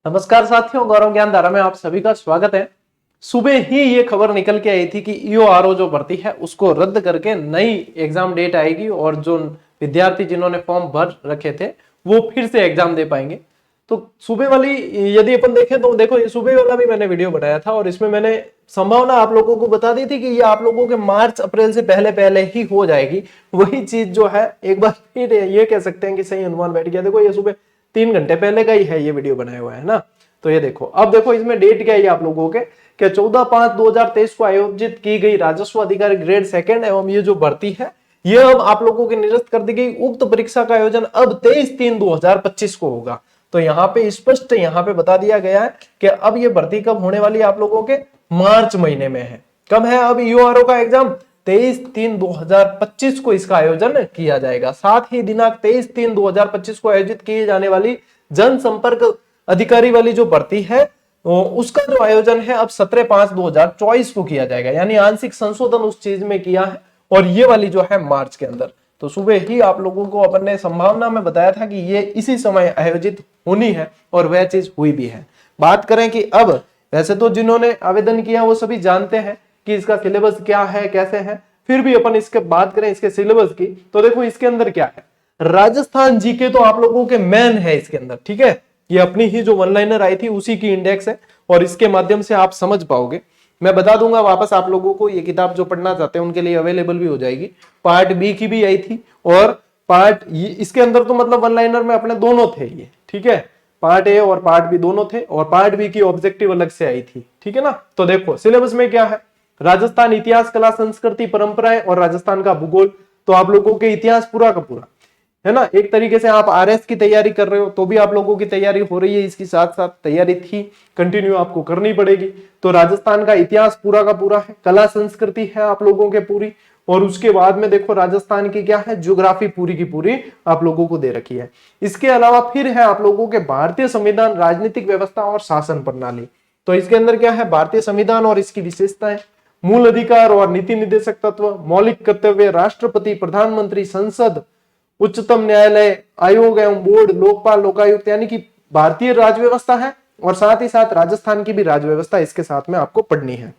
नमस्कार साथियों, गौरव ज्ञान धारा में आप सभी का स्वागत है। सुबह ही ये खबर निकल के आई थी कि ईओआरओ जो भर्ती है उसको रद्द करके नई एग्जाम डेट आएगी और जो विद्यार्थी जिन्होंने फॉर्म भर रखे थे वो फिर से एग्जाम दे पाएंगे। तो सुबह वाली यदि अपन देखें तो देखो, ये सुबह वाला भी मैंने वीडियो बनाया था और इसमें मैंने संभावना आप लोगों को बता दी थी कि ये आप लोगों के मार्च अप्रैल से पहले पहले ही हो जाएगी। वही चीज जो है एक बार फिर ये कह सकते हैं कि सही अनुमान बैठ गया। देखो, ये सुबह 3 घंटे पहले का ही है ये वीडियो बनाया हुआ है ना। तो ये देखो, अब देखो इसमें डेट क्या है आप लोगों के, कि 14/5/2023 को आयोजित की गई राजस्व अधिकारी ग्रेड सेकंड एवं ये जो भर्ती है ये अब आप लोगों के निरस्त कर दी गई। उक्त परीक्षा का आयोजन अब 23/3/2025 को होगा। तो यहाँ पे स्पष्ट यहाँ पे बता दिया गया है कि अब ये भर्ती कब होने वाली है आप लोगों के, मार्च महीने में है। कब है अब ईओआरओ का एग्जाम? 23/3/2025 को इसका आयोजन किया जाएगा। साथ ही दिनांक 23/3/2025 को आयोजित की जाने वाली जनसंपर्क अधिकारी वाली जो भर्ती है उसका जो आयोजन है अब 17/5/2024 को किया जाएगा। यानी आंशिक संशोधन उस चीज में किया है और ये वाली जो है मार्च के अंदर। तो सुबह ही आप लोगों को अपन ने संभावना में बताया था कि ये इसी समय आयोजित होनी है और वह चीज हुई भी है। बात करें कि अब वैसे तो जिन्होंने आवेदन किया वो सभी जानते हैं कि इसका सिलेबस क्या है, कैसे है। फिर भी अपन इसके बात करें इसके सिलेबस की, तो देखो इसके अंदर क्या है। राजस्थान जीके तो आप लोगों के मेन है इसके अंदर, ठीक है। ये अपनी ही जो वन लाइनर आई थी उसी की इंडेक्स है और इसके माध्यम से आप समझ पाओगे। मैं बता दूंगा वापस आप लोगों को, ये किताब जो पढ़ना चाहते हैं उनके लिए अवेलेबल भी हो जाएगी। पार्ट बी की भी आई थी और पार्ट इसके अंदर तो मतलब वन लाइनर में अपने दोनों थे ये, ठीक है। पार्ट ए और पार्ट बी दोनों थे और पार्ट बी की ऑब्जेक्टिव अलग से आई थी, ठीक है ना। तो देखो सिलेबस में क्या है, राजस्थान इतिहास, कला, संस्कृति, परंपराएं और राजस्थान का भूगोल। तो आप लोगों के इतिहास पूरा का पूरा है ना। एक तरीके से आप आरएस की तैयारी कर रहे हो तो भी आप लोगों की तैयारी हो रही है, इसकी साथ साथ तैयारी थी, कंटिन्यू आपको करनी पड़ेगी। तो राजस्थान का इतिहास पूरा का पूरा है, कला संस्कृति है आप लोगों के पूरी, और उसके बाद में देखो राजस्थान की क्या है, ज्योग्राफी पूरी की पूरी आप लोगों को दे रखी है। इसके अलावा फिर है आप लोगों के भारतीय संविधान, राजनीतिक व्यवस्था और शासन प्रणाली। तो इसके अंदर क्या है, भारतीय संविधान और इसकी विशेषताएं, मूल अधिकार और नीति निर्देशक तत्व, मौलिक कर्तव्य, राष्ट्रपति, प्रधानमंत्री, संसद, उच्चतम न्यायालय, आयोग एवं बोर्ड, लोकपाल, लोकायुक्त, यानी कि भारतीय राज्य व्यवस्था है और साथ ही साथ राजस्थान की भी राज्य व्यवस्था इसके साथ में आपको पढ़नी है।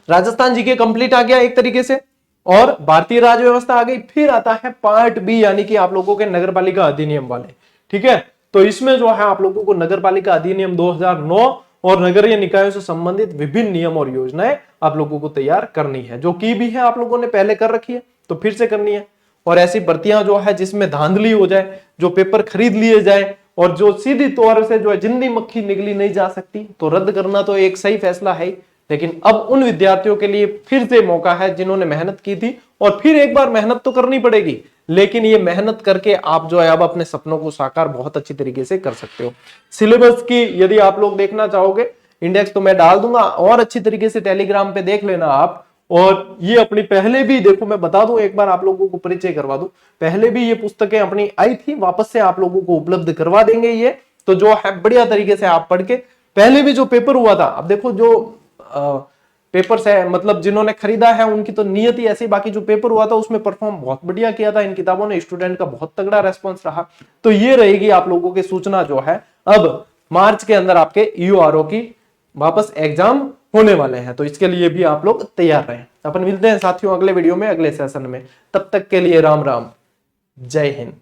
राजस्थान जी के कंप्लीट आ गया एक तरीके से और भारतीय राज्य व्यवस्था आ गई। फिर आता है पार्ट बी, यानी कि आप लोगों के नगरपालिका अधिनियम वाले, ठीक है। तो इसमें जो है आप लोगों को नगरपालिका अधिनियम 2009 और नगरीय निकायों से संबंधित विभिन्न नियम और योजनाएं आप लोगों को तैयार करनी है, जो की भी है आप लोगों ने पहले कर रखी है तो फिर से करनी है। और ऐसी भर्तियां जो है जिसमें धांधली हो जाए, जो पेपर खरीद लिए जाए और जो सीधी तौर से जो है जिंदी मक्खी निगली नहीं जा सकती, तो रद्द करना तो एक सही फैसला है। लेकिन अब उन विद्यार्थियों के लिए फिर से मौका है जिन्होंने मेहनत की थी, और फिर एक बार मेहनत तो करनी पड़ेगी, लेकिन ये मेहनत करके आप जो है अब अपने सपनों को साकार बहुत अच्छी तरीके से कर सकते हो। सिलेबस की यदि आप लोग देखना चाहोगे, इंडेक्स तो मैं डाल दूंगा और अच्छी तरीके से टेलीग्राम पे देख लेना आप। और ये अपनी पहले भी देखो, मैं बता दूं एक बार आप लोगों को परिचय करवा दूं, पहले भी ये पुस्तकें अपनी आई थी, वापस से आप लोगों को उपलब्ध करवा देंगे ये। तो जो है बढ़िया तरीके से आप पढ़ के, पहले भी जो पेपर हुआ था, अब देखो जो पेपर्स है मतलब जिन्होंने खरीदा है उनकी तो नियत ही ऐसी, बाकी जो पेपर हुआ था उसमें परफॉर्म बहुत बढ़िया किया था इन किताबों ने, स्टूडेंट का बहुत तगड़ा रेस्पॉन्स रहा। तो ये रहेगी आप लोगों की सूचना जो है, अब मार्च के अंदर आपके ईओआरओ की वापस एग्जाम होने वाले हैं, तो इसके लिए भी आप लोग तैयार रहें। अपन मिलते हैं साथियों अगले वीडियो में, अगले सेशन में। तब तक के लिए राम राम, जय हिंद।